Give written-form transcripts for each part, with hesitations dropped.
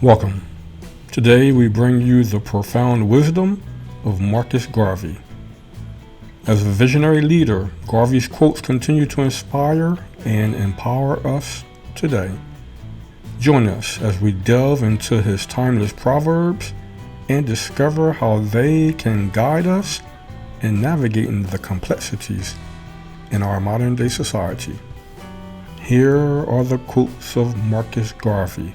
Welcome. Today we bring you the profound wisdom of Marcus Garvey. As a visionary leader, Garvey's quotes continue to inspire and empower us today. Join us as we delve into his timeless proverbs and discover how they can guide us in navigating the complexities in our modern day society. Here are the quotes of Marcus Garvey.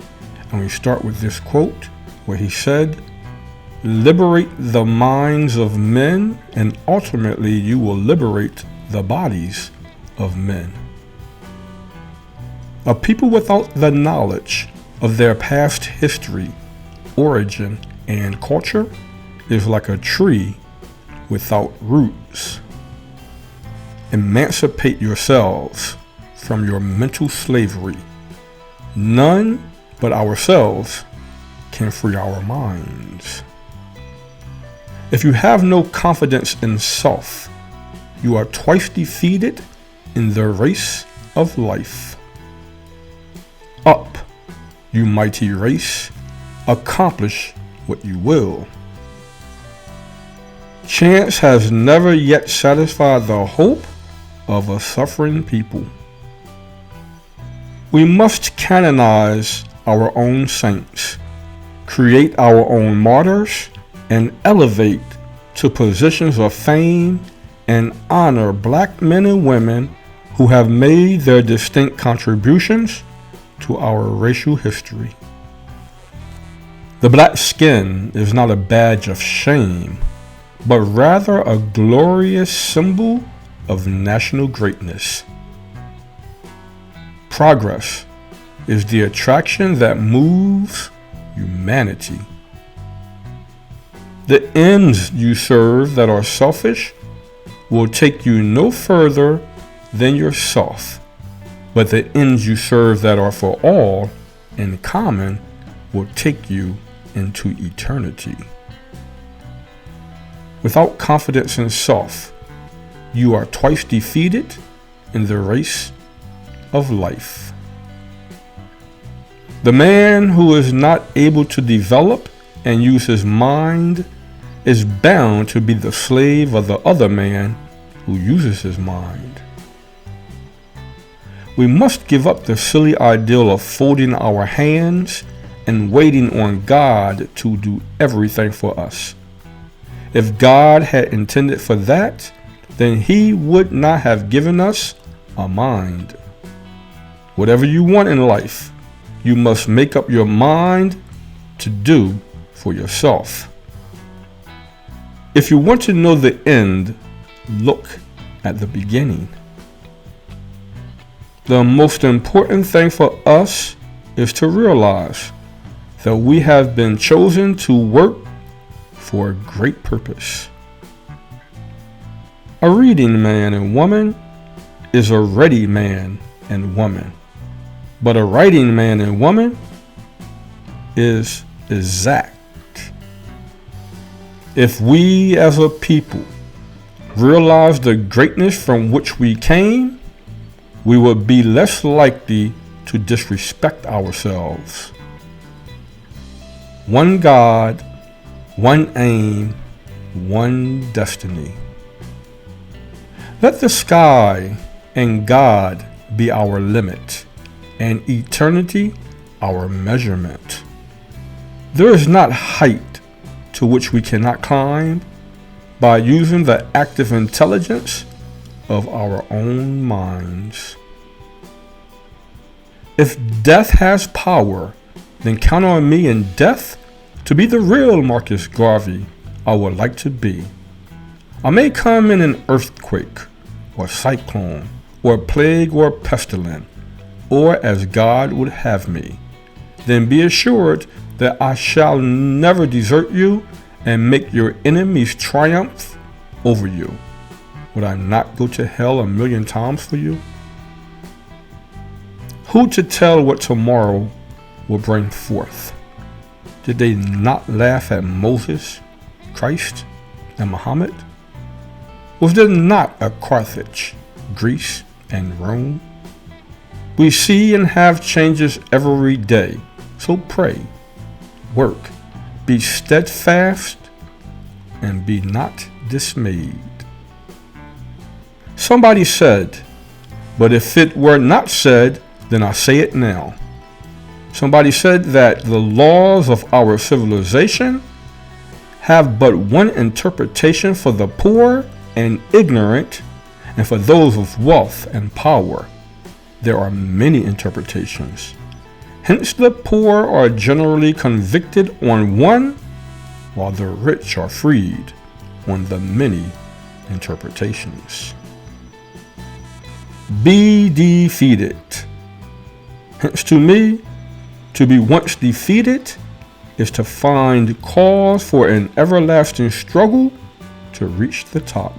And we start with this quote where he said, "Liberate the minds of men, and ultimately you will liberate the bodies of men." A people without the knowledge of their past history, origin, and culture is like a tree without roots. Emancipate yourselves from your mental slavery. None but ourselves can free our minds. If you have no confidence in self, you are twice defeated in the race of life. Up, you mighty race, accomplish what you will. Chance has never yet satisfied the hope of a suffering people. We must canonize our own saints, create our own martyrs, and elevate to positions of fame and honor black men and women who have made their distinct contributions to our racial history. The black skin is not a badge of shame, but rather a glorious symbol of national greatness. Progress is the attraction that moves humanity. The ends you serve that are selfish will take you no further than yourself, but the ends you serve that are for all and common will take you into eternity. Without confidence in self, you are twice defeated in the race of life. The man who is not able to develop and use his mind is bound to be the slave of the other man who uses his mind. We must give up the silly ideal of folding our hands and waiting on God to do everything for us. If God had intended for that, then He would not have given us a mind. Whatever you want in life, you must make up your mind to do for yourself. If you want to know the end, look at the beginning. The most important thing for us is to realize that we have been chosen to work for a great purpose. A reading man and woman is a ready man and woman. But a writing man and woman is exact. If we as a people realize the greatness from which we came, we would be less likely to disrespect ourselves. One God, one aim, one destiny. Let the sky and God be our limit, and eternity our measurement. There is not height to which we cannot climb by using the active intelligence of our own minds. If death has power, then count on me in death to be the real Marcus Garvey I would like to be. I may come in an earthquake, or cyclone, or plague, or pestilence, or as God would have me. Then be assured that I shall never desert you and make your enemies triumph over you. Would I not go to hell 1,000,000 times for you? Who to tell what tomorrow will bring forth? Did they not laugh at Moses, Christ, and Muhammad? Was there not a Carthage, Greece, and Rome? We see and have changes every day, so pray work. Be steadfast and be not dismayed. Somebody said, but if it were not said, then I say it now. Somebody said that the laws of our civilization have but one interpretation for the poor and ignorant, and for those of wealth and power, there are many interpretations. Hence the poor are generally convicted on one, while the rich are freed on the many interpretations. Be defeated. Hence to me, to be once defeated is to find cause for an everlasting struggle to reach the top.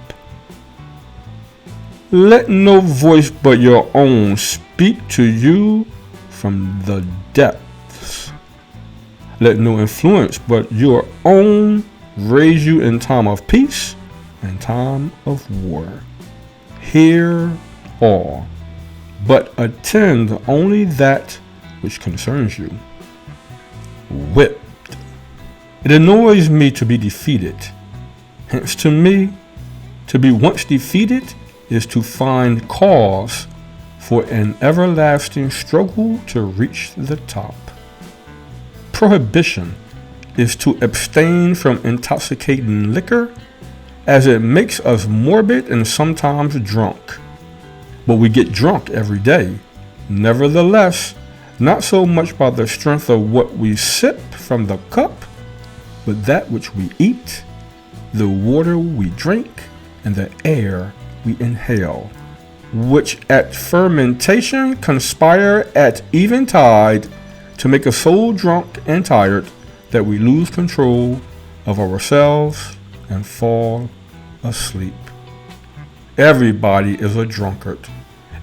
Let no voice but your own speak to you from the depths. Let no influence but your own raise you in time of peace and time of war. Hear all, but attend only that which concerns you. Whipped. It annoys me to be defeated. Hence to me, to be once defeated is to find cause for an everlasting struggle to reach the top. Prohibition is to abstain from intoxicating liquor, as it makes us morbid and sometimes drunk. But we get drunk every day. Nevertheless, not so much by the strength of what we sip from the cup, but that which we eat, the water we drink, and the air we inhale, which at fermentation conspire at eventide to make us so drunk and tired that we lose control of ourselves and fall asleep. Everybody is a drunkard,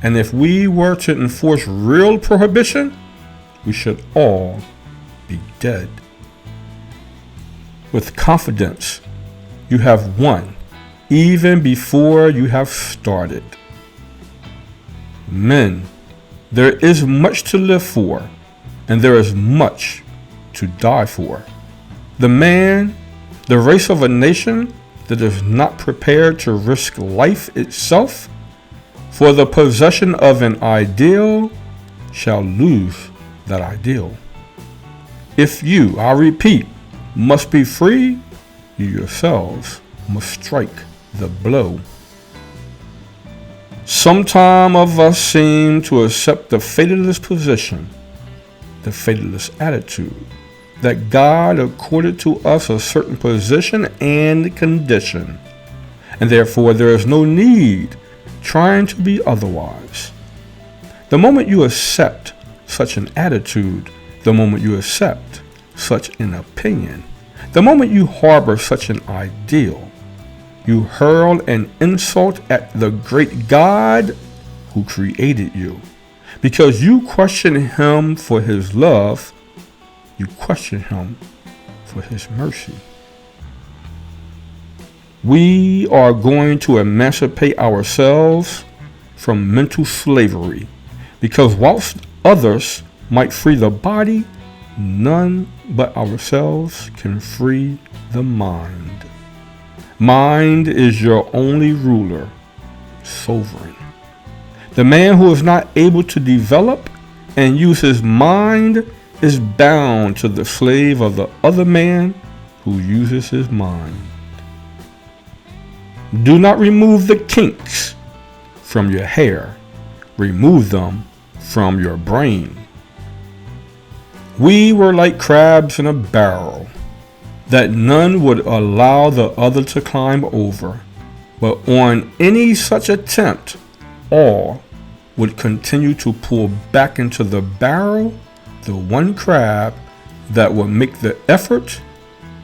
and if we were to enforce real prohibition, we should all be dead. With confidence, you have won even before you have started. Men, there is much to live for, and there is much to die for. The man, the race of a nation that is not prepared to risk life itself for the possession of an ideal shall lose that ideal. If you, I repeat, must be free, you yourselves must strike the blow. Some of us seem to accept the fatalist position, the fatalist attitude, that God accorded to us a certain position and condition, and therefore there is no need trying to be otherwise. The moment you accept such an attitude, the moment you accept such an opinion, the moment you harbor such an ideal, you hurl an insult at the great God who created you. Because you question him for his love, you question him for his mercy. We are going to emancipate ourselves from mental slavery, because whilst others might free the body, none but ourselves can free the mind. Mind is your only ruler, sovereign. The man who is not able to develop and use his mind is bound to the slave of the other man who uses his mind. Do not remove the kinks from your hair. Remove them from your brain. We were like crabs in a barrel that none would allow the other to climb over, but on any such attempt, all would continue to pull back into the barrel the one crab that would make the effort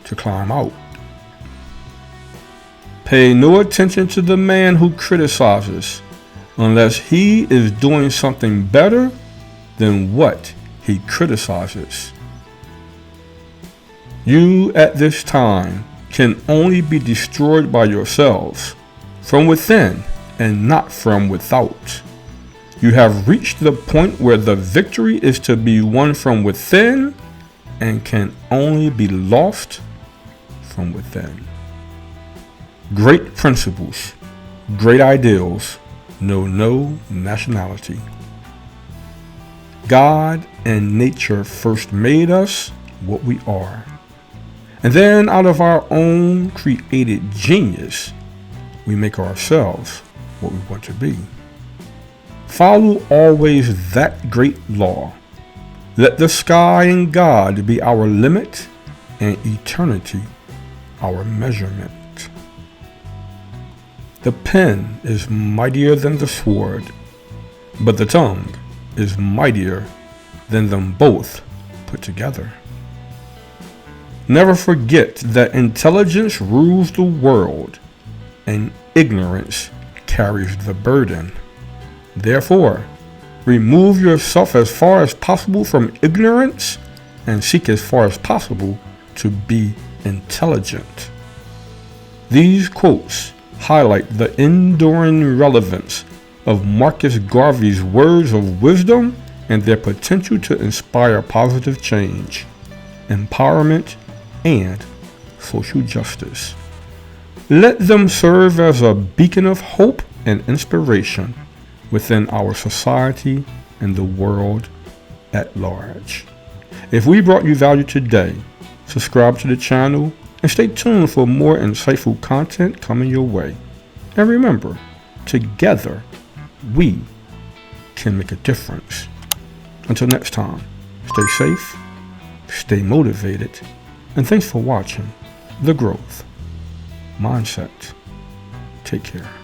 to climb out. Pay no attention to the man who criticizes unless he is doing something better than what he criticizes. You at this time can only be destroyed by yourselves, from within and not from without. You have reached the point where the victory is to be won from within and can only be lost from within. Great principles, great ideals know no nationality. God and nature first made us what we are. And then out of our own created genius, we make ourselves what we want to be. Follow always that great law. Let the sky and God be our limit and eternity our measurement. The pen is mightier than the sword, but the tongue is mightier than them both put together. Never forget that intelligence rules the world and ignorance carries the burden. Therefore, remove yourself as far as possible from ignorance and seek as far as possible to be intelligent. These quotes highlight the enduring relevance of Marcus Garvey's words of wisdom and their potential to inspire positive change, empowerment, and social justice. Let them serve as a beacon of hope and inspiration within our society and the world at large. If we brought you value today, subscribe to the channel and stay tuned for more insightful content coming your way. And remember, together, we can make a difference. Until next time, stay safe, stay motivated, and thanks for watching The Growth Mindset. Take care.